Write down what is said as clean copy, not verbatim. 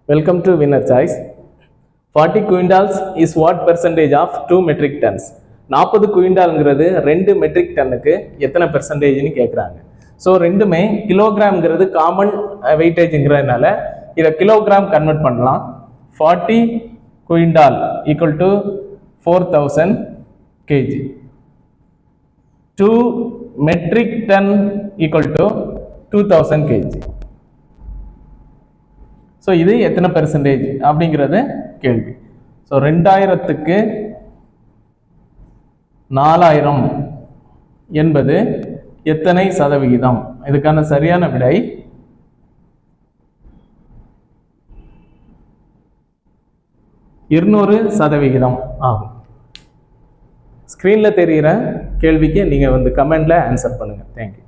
Welcome to Winner Choice. 40 quintals is what percentage of 2 metric tons? 40 குவிண்டால்ங்கிறது 2 matric டன்னுக்கு எத்தனை பெர்சன்டேஜ்னு கேட்குறாங்க. So ரெண்டுமே கிலோகிராம்ங்கிறது common வெயிட்டேஜுங்கிறதுனால இதை kilogram convert பண்ணலாம். 40 quintal equal to 4000 kg. 2 metric ton equal to 2000 kg. So இது எத்தனை percentage அப்படிங்கிறது கேள்வி. ஸோ 2000க்கு 4000 என்பது எத்தனை சதவிகிதம்? இதுக்கான சரியான விடை 200% ஆகும். ஸ்க்ரீனில் தெரிகிற கேள்விக்கு நீங்கள் கமெண்டில் ஆன்சர் பண்ணுங்கள். தேங்க்யூ.